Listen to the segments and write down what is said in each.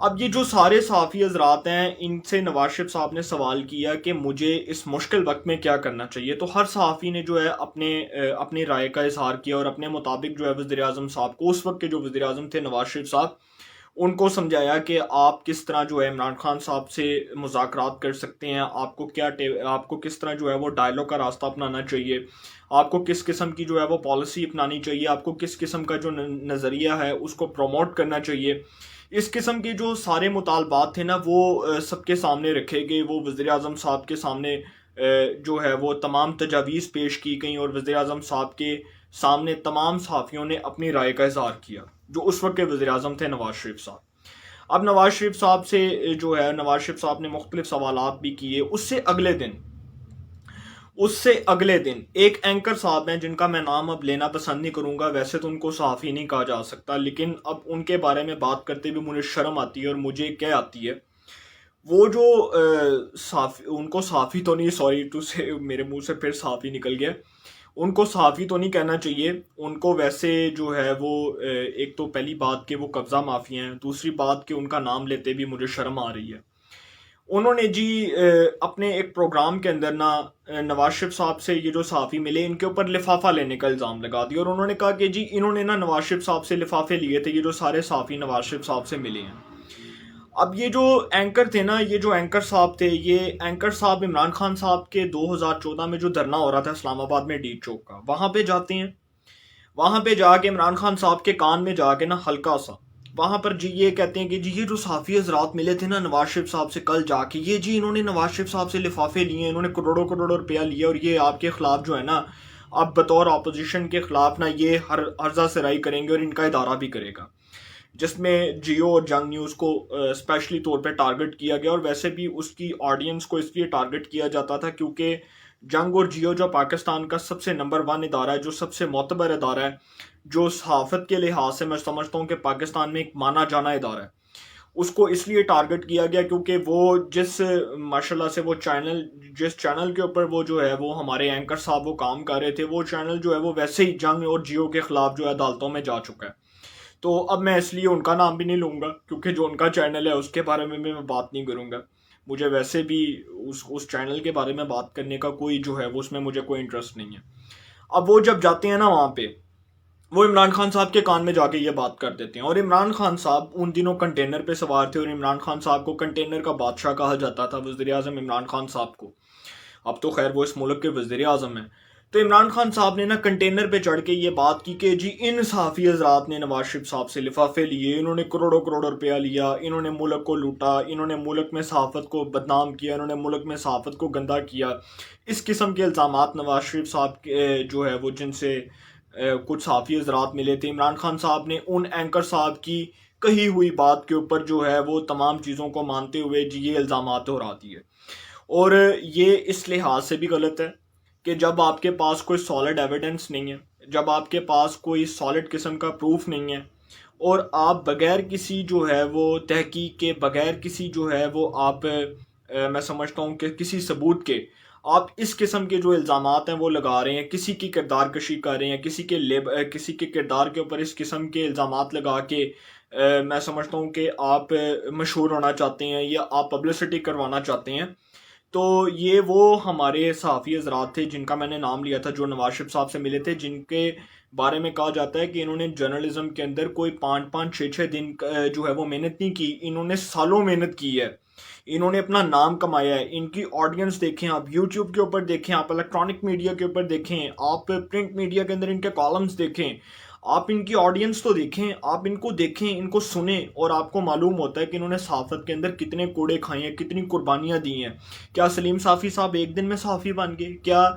اب یہ جو سارے صحافی حضرات ہیں ان سے نواز شریف صاحب نے سوال کیا کہ مجھے اس مشکل وقت میں کیا کرنا چاہیے، تو ہر صحافی نے جو ہے اپنی رائے کا اظہار کیا اور اپنے مطابق جو ہے وزیر اعظم صاحب کو، اس وقت کے جو وزیر اعظم تھے نواز شریف صاحب، ان کو سمجھایا کہ آپ کس طرح جو ہے عمران خان صاحب سے مذاکرات کر سکتے ہیں، آپ کو کس طرح جو ہے وہ ڈائلاگ کا راستہ اپنانا چاہیے، آپ کو کس قسم کی جو ہے وہ پالیسی اپنانی چاہیے، آپ کو کس قسم کا جو نظریہ ہے اس کو پروموٹ کرنا چاہیے۔ اس قسم کے جو سارے مطالبات تھے نا وہ سب کے سامنے رکھے گئے، وہ وزیر اعظم صاحب کے سامنے جو ہے وہ تمام تجاویز پیش کی گئیں، اور وزیر اعظم صاحب کے سامنے تمام صحافیوں نے اپنی رائے کا اظہار کیا، جو اس وقت کے وزیر اعظم تھے نواز شریف صاحب۔ اب نواز شریف صاحب سے جو ہے نواز شریف صاحب نے مختلف سوالات بھی کیے۔ اس سے اگلے دن ایک اینکر صاحب ہیں جن کا میں نام اب لینا پسند نہیں کروں گا، ویسے تو ان کو صحافی نہیں کہا جا سکتا، لیکن اب ان کے بارے میں بات کرتے بھی مجھے شرم آتی ہے، اور مجھے کیا آتی ہے، وہ جو ان کو صحافی تو نہیں، سوری ٹو سے میرے منہ سے پھر صحافی نکل گیا، ان کو صحافی تو نہیں کہنا چاہیے، ان کو ویسے جو ہے وہ ایک تو پہلی بات کہ وہ قبضہ مافیا ہیں، دوسری بات کہ ان کا نام لیتے بھی مجھے شرم آ رہی ہے۔ انہوں نے جی اپنے ایک پروگرام کے اندر نا نواز شریف صاحب سے یہ جو صحافی ملے ان کے اوپر لفافہ لینے کا الزام لگا دیا، اور انہوں نے کہا کہ جی انہوں نے نا نواز شریف صاحب سے لفافے لیے تھے، یہ جو سارے صحافی نواز شریف صاحب سے ملے ہیں۔ اب یہ جو اینکر تھے نا، یہ جو اینکر صاحب تھے، یہ اینکر صاحب عمران خان صاحب کے 2014 میں جو دھرنا ہو رہا تھا اسلام آباد میں ڈی چوک کا، وہاں پہ جاتے ہیں، وہاں پہ جا کے عمران خان صاحب کے کان میں جا کے نا ہلکا سا وہاں پر جی یہ کہتے ہیں کہ جی یہ جو صحافی حضرات ملے تھے نا نواز شریف صاحب سے کل جا کے، یہ جی انہوں نے نواز شریف صاحب سے لفافے لیے، انہوں نے کروڑوں کروڑوں روپیہ لیے، اور یہ آپ کے خلاف جو ہے نا، آپ بطور اپوزیشن کے خلاف نا یہ ہر عرضہ سرائی کریں گے، اور ان کا ادارہ بھی کرے گا، جس میں جیو اور جنگ نیوز کو اسپیشلی طور پہ ٹارگٹ کیا گیا، اور ویسے بھی اس کی آڈینس کو اس لیے ٹارگٹ کیا جاتا تھا کیونکہ جنگ اور جیو جو پاکستان کا سب سے نمبر 1 ادارہ ہے، جو سب سے معتبر ادارہ ہے، جو صحافت کے لحاظ سے میں سمجھتا ہوں کہ پاکستان میں ایک مانا جانا ادارہ ہے، اس کو اس لیے ٹارگٹ کیا گیا کیونکہ وہ ماشاءاللہ سے وہ جس چینل کے اوپر وہ جو ہے وہ ہمارے اینکر صاحب وہ کام کر رہے تھے، وہ چینل جو ہے وہ ویسے ہی جنگ اور جیو کے خلاف جو ہے عدالتوں میں جا چکا ہے۔ تو اب میں اس لیے ان کا نام بھی نہیں لوں گا، کیونکہ جو ان کا چینل ہے اس کے بارے میں بھی میں بات نہیں کروں گا، مجھے ویسے بھی اس چینل کے بارے میں بات کرنے کا کوئی جو ہے وہ اس میں مجھے کوئی انٹرسٹ نہیں ہے۔ اب وہ جب جاتے ہیں نا وہاں پہ، وہ عمران خان صاحب کے کان میں جا کے یہ بات کر دیتے ہیں، اور عمران خان صاحب ان دنوں کنٹینر پہ سوار تھے، اور عمران خان صاحب کو کنٹینر کا بادشاہ کہا جاتا تھا، وزیر اعظم عمران خان صاحب کو، اب تو خیر وہ اس ملک کے وزیر اعظم ہیں۔ تو عمران خان صاحب نے نا کنٹینر پہ چڑھ کے یہ بات کی کہ جی ان صحافی حضرات نے نواز شریف صاحب سے لفافے لیے، انہوں نے کروڑوں کروڑوں روپیہ لیا، انہوں نے ملک کو لوٹا، انہوں نے ملک میں صحافت کو بدنام کیا، انہوں نے ملک میں صحافت کو گندا کیا، اس قسم کے الزامات نواز شریف صاحب کے جو ہے وہ جن سے کچھ صحافی حضرات ملے تھے، عمران خان صاحب نے ان اینکر صاحب کی کہی ہوئی بات کے اوپر جو ہے وہ تمام چیزوں کو مانتے ہوئے جی یہ الزامات دہرا دیے، اور یہ اس لحاظ سے بھی غلط ہے کہ جب آپ کے پاس کوئی سالڈ ایویڈنس نہیں ہے، جب آپ کے پاس کوئی سالڈ قسم کا پروف نہیں ہے، اور آپ بغیر کسی جو ہے وہ تحقیق کے، بغیر کسی جو ہے وہ آپ میں سمجھتا ہوں کہ کسی ثبوت کے آپ اس قسم کے جو الزامات ہیں وہ لگا رہے ہیں، کسی کی کردار کشی کر رہے ہیں، کسی کے کردار کے اوپر اس قسم کے الزامات لگا کے میں سمجھتا ہوں کہ آپ مشہور ہونا چاہتے ہیں یا آپ پبلسٹی کروانا چاہتے ہیں، تو یہ وہ ہمارے صحافی حضرات تھے جن کا میں نے نام لیا تھا، جو نواز شریف صاحب سے ملے تھے، جن کے بارے میں کہا جاتا ہے کہ انہوں نے جرنلزم کے اندر کوئی 5-6 دن جو ہے وہ محنت نہیں کی، انہوں نے سالوں محنت کی ہے، انہوں نے اپنا نام کمایا ہے، ان کی آڈینس دیکھیں، آپ یوٹیوب کے اوپر دیکھیں، آپ الیکٹرانک میڈیا کے اوپر دیکھیں، آپ پرنٹ میڈیا کے اندر ان کے کالمز دیکھیں، آپ ان کی آڈینس تو دیکھیں، آپ ان کو دیکھیں، ان کو سنیں، اور آپ کو معلوم ہوتا ہے کہ انہوں نے صحافت کے اندر کتنے کوڑے کھائے ہیں، کتنی قربانیاں دی ہیں۔ کیا سلیم صافی صاحب ایک دن میں صحافی بن گئے؟ کیا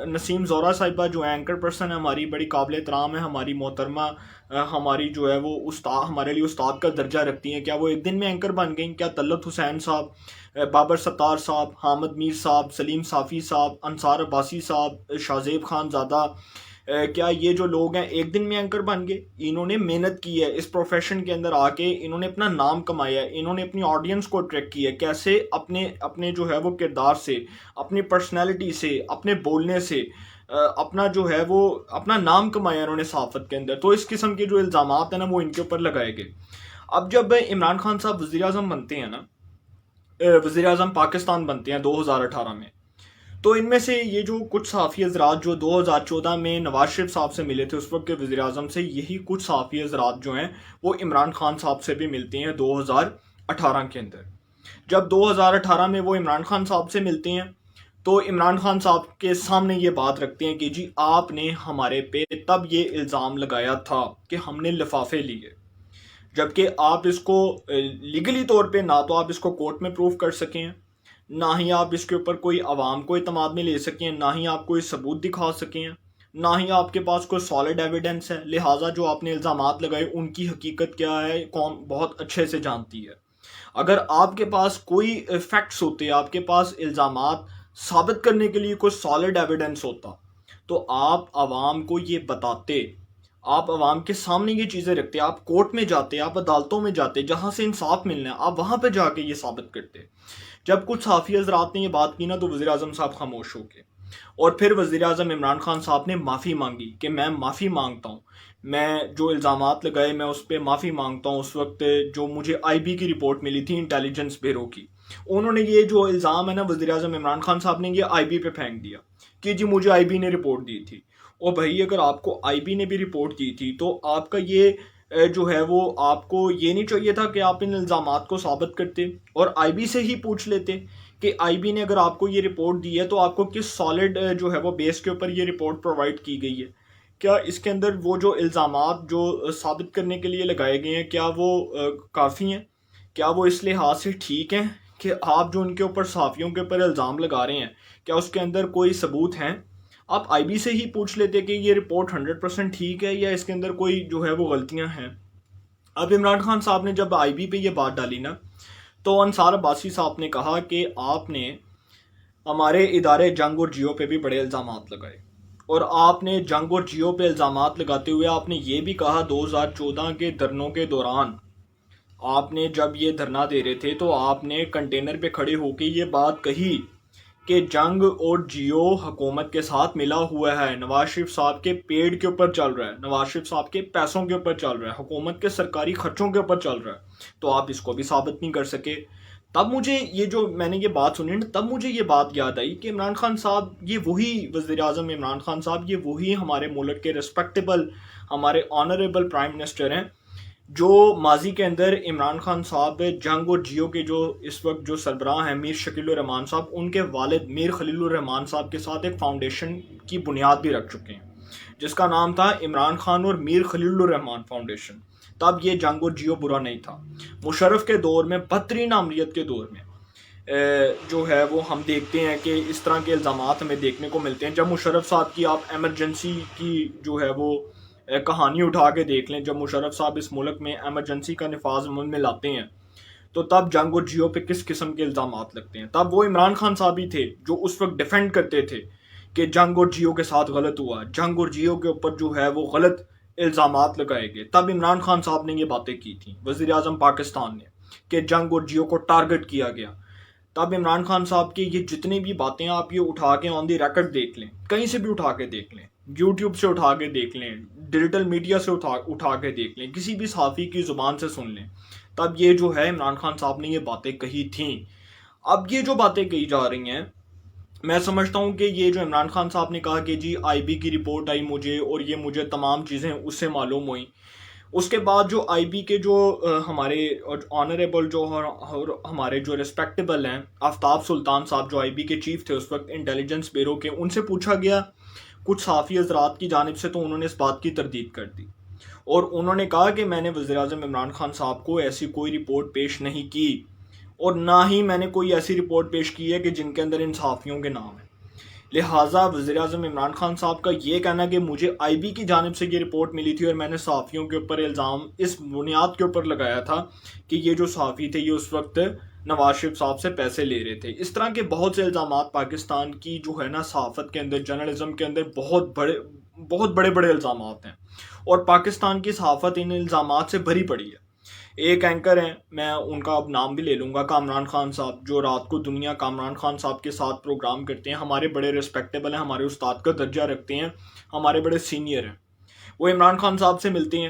نسیم زورہ صاحبہ جو اینکر پرسن ہے، ہماری بڑی قابل احترام ہے، ہماری محترمہ، ہماری جو ہے وہ استاد، ہمارے لیے استاد کا درجہ رکھتی ہیں، کیا وہ ایک دن میں اینکر بن گئیں؟ کیا طلعت حسین صاحب، بابر ستار صاحب، حامد میر صاحب، سلیم صافی صاحب، انصار عباسی صاحب، شاہزیب خان زادہ، کیا یہ جو لوگ ہیں ایک دن میں اینکر بن گئے؟ انہوں نے محنت کی ہے اس پروفیشن کے اندر آ کے، انہوں نے اپنا نام کمایا ہے، انہوں نے اپنی آڈینس کو اٹریکٹ کیا ہے، کیسے اپنے جو ہے وہ کردار سے، اپنی پرسنالٹی سے، اپنے بولنے سے اپنا جو ہے وہ اپنا نام کمایا انہوں نے صحافت کے اندر۔ تو اس قسم کے جو الزامات ہیں نا وہ ان کے اوپر لگائے گئے۔ اب جب عمران خان صاحب وزیر اعظم بنتے ہیں نا، وزیر اعظم پاکستان بنتے ہیں 2018 میں، تو ان میں سے یہ جو کچھ صحافی حضرات جو 2014 میں نواز شریف صاحب سے ملے تھے اس وقت کے وزیر اعظم سے، یہی کچھ صحافی حضرات جو ہیں وہ عمران خان صاحب سے بھی ملتے ہیں 2018 کے اندر۔ جب 2018 میں وہ عمران خان صاحب سے ملتے ہیں تو عمران خان صاحب کے سامنے یہ بات رکھتے ہیں کہ جی آپ نے ہمارے پہ تب یہ الزام لگایا تھا کہ ہم نے لفافے لیے، جبکہ آپ اس کو لیگلی طور پہ نہ تو آپ اس کو کورٹ میں پروف کر سکیں، نہ ہی آپ اس کے اوپر کوئی عوام کو اعتماد میں لے سکیں، نہ ہی آپ کوئی ثبوت دکھا سکیں، نہ ہی آپ کے پاس کوئی سالڈ ایویڈنس ہے، لہٰذا جو آپ نے الزامات لگائے ان کی حقیقت کیا ہے قوم بہت اچھے سے جانتی ہے۔ اگر آپ کے پاس کوئی فیکٹس ہوتے، آپ کے پاس الزامات ثابت کرنے کے لیے کوئی سالڈ ایویڈنس ہوتا تو آپ عوام کو یہ بتاتے، آپ عوام کے سامنے یہ چیزیں رکھتے، آپ کورٹ میں جاتے، آپ عدالتوں میں جاتے جہاں سے انصاف ملنا ہے، آپ وہاں پہ جا کے یہ ثابت کرتے۔ جب کچھ صحافی حضرات نے یہ بات کی نا تو وزیر اعظم صاحب خاموش ہو گئے، اور پھر وزیر اعظم عمران خان صاحب نے معافی مانگی کہ میں معافی مانگتا ہوں، میں جو الزامات لگائے میں اس پہ معافی مانگتا ہوں۔ اس وقت جو مجھے آئی بی کی رپورٹ ملی تھی انٹیلیجنس بیورو کی، انہوں نے یہ جو الزام ہے نا وزیر اعظم عمران خان صاحب نے یہ آئی بی پہ پھینک دیا کہ جی مجھے آئی بی نے رپورٹ دی تھی۔ اور بھائی اگر آپ کو آئی بی نے بھی رپورٹ کی تھی تو آپ کا یہ جو ہے وہ آپ کو یہ نہیں چاہیے تھا کہ آپ ان الزامات کو ثابت کرتے اور آئی بی سے ہی پوچھ لیتے کہ آئی بی نے اگر آپ کو یہ رپورٹ دی ہے تو آپ کو کس سالڈ جو ہے وہ بیس کے اوپر یہ رپورٹ پرووائڈ کی گئی ہے، کیا اس کے اندر وہ جو الزامات جو ثابت کرنے کے لیے لگائے گئے ہیں کیا وہ کافی ہیں، کیا وہ اس لحاظ سے ٹھیک ہیں کہ آپ جو ان کے اوپر صحافیوں کے اوپر الزام لگا رہے ہیں کیا اس کے اندر کوئی ثبوت ہیں؟ آپ آئی بی سے ہی پوچھ لیتے کہ یہ رپورٹ 100% ٹھیک ہے یا اس کے اندر کوئی جو ہے وہ غلطیاں ہیں۔ اب عمران خان صاحب نے جب آئی بی پہ یہ بات ڈالی نا تو انصار عباسی صاحب نے کہا کہ آپ نے ہمارے ادارے جنگ اور جیو پہ بھی بڑے الزامات لگائے، اور آپ نے جنگ اور جیو پہ الزامات لگاتے ہوئے آپ نے یہ بھی کہا 2014 کے دھرنوں کے دوران آپ نے جب یہ دھرنا دے رہے تھے تو آپ نے کنٹینر پہ کھڑے ہو کے یہ بات کہی کہ جنگ اور جیو حکومت کے ساتھ ملا ہوا ہے، نواز شریف صاحب کے پیڑ کے اوپر چل رہا ہے، نواز شریف صاحب کے پیسوں کے اوپر چل رہا ہے، حکومت کے سرکاری خرچوں کے اوپر چل رہا ہے، تو آپ اس کو بھی ثابت نہیں کر سکے۔ تب مجھے یہ جو میں نے یہ بات سنی نا تب مجھے یہ بات یاد آئی کہ عمران خان صاحب یہ وہی وزیر اعظم عمران خان صاحب یہ وہی ہمارے ملک کے ریسپیکٹیبل ہمارے آنریبل پرائم منسٹر ہیں جو ماضی کے اندر عمران خان صاحب جنگ اور جیو کے جو اس وقت جو سربراہ ہیں میر شکیل الرحمان صاحب، ان کے والد میر خلیل الرحمان صاحب کے ساتھ ایک فاؤنڈیشن کی بنیاد بھی رکھ چکے ہیں جس کا نام تھا عمران خان اور میر خلیل الرحمان فاؤنڈیشن۔ تب یہ جنگ اور جیو برا نہیں تھا، مشرف کے دور میں بدترین آمریت کے دور میں جو ہے وہ ہم دیکھتے ہیں کہ اس طرح کے الزامات ہمیں دیکھنے کو ملتے ہیں۔ جب مشرف صاحب کی آپ ایمرجنسی کی جو ہے وہ کہانی اٹھا کے دیکھ لیں، جب مشرف صاحب اس ملک میں ایمرجنسی کا نفاذ عمل میں لاتے ہیں تو تب جنگ اور جیو پہ کس قسم کے الزامات لگتے ہیں۔ تب وہ عمران خان صاحب ہی تھے جو اس وقت ڈیفینڈ کرتے تھے کہ جنگ اور جیو کے ساتھ غلط ہوا، جنگ اور جیو کے اوپر جو ہے وہ غلط الزامات لگائے گئے۔ تب عمران خان صاحب نے یہ باتیں کی تھیں، وزیر اعظم پاکستان نے، کہ جنگ اور جیو کو ٹارگٹ کیا گیا۔ تب عمران خان صاحب کی یہ جتنی بھی باتیں آپ یہ اٹھا کے آن دی ریکارڈ دیکھ لیں، کہیں سے بھی اٹھا کے دیکھ لیں، یوٹیوب سے اٹھا کے دیکھ لیں، ڈیجیٹل میڈیا سے اٹھا کے دیکھ لیں، کسی بھی صحافی کی زبان سے سن لیں، تب یہ جو ہے عمران خان صاحب نے یہ باتیں کہی تھیں۔ اب یہ جو باتیں کہی جا رہی ہیں میں سمجھتا ہوں کہ یہ جو عمران خان صاحب نے کہا کہ جی آئی بی کی رپورٹ آئی مجھے اور یہ مجھے تمام چیزیں اس سے معلوم ہوئیں، اس کے بعد جو آئی بی کے جو ہمارے آنریبل جو ہمارے جو ریسپیکٹیبل ہیں آفتاب سلطان صاحب جو آئی بی کے چیف تھے اس وقت انٹیلیجنس بیورو کے، ان سے پوچھا گیا کچھ صحافی حضرات کی جانب سے، تو انہوں نے اس بات کی تردید کر دی اور انہوں نے کہا کہ میں نے وزیر اعظم عمران خان صاحب کو ایسی کوئی رپورٹ پیش نہیں کی اور نہ ہی میں نے کوئی ایسی رپورٹ پیش کی ہے کہ جن کے اندر ان صحافیوں کے نام ہیں۔ لہٰذا وزیر اعظم عمران خان صاحب کا یہ کہنا کہ مجھے آئی بی کی جانب سے یہ رپورٹ ملی تھی اور میں نے صحافیوں کے اوپر الزام اس بنیاد کے اوپر لگایا تھا کہ یہ جو صحافی تھے یہ اس وقت نواز شریف صاحب سے پیسے لے رہے تھے۔ اس طرح کے بہت سے الزامات پاکستان کی جو ہے نا صحافت کے اندر، جرنلزم کے اندر بہت بڑے الزامات ہیں اور پاکستان کی صحافت ان الزامات سے بھری پڑی ہے۔ ایک اینکر ہیں، میں ان کا اب نام بھی لے لوں گا، کامران خان صاحب، جو رات کو دنیا کامران خان صاحب کے ساتھ پروگرام کرتے ہیں، ہمارے بڑے ریسپیکٹیبل ہیں، ہمارے استاد کا درجہ رکھتے ہیں، ہمارے بڑے سینئر ہیں۔ وہ عمران خان صاحب سے ملتے ہیں،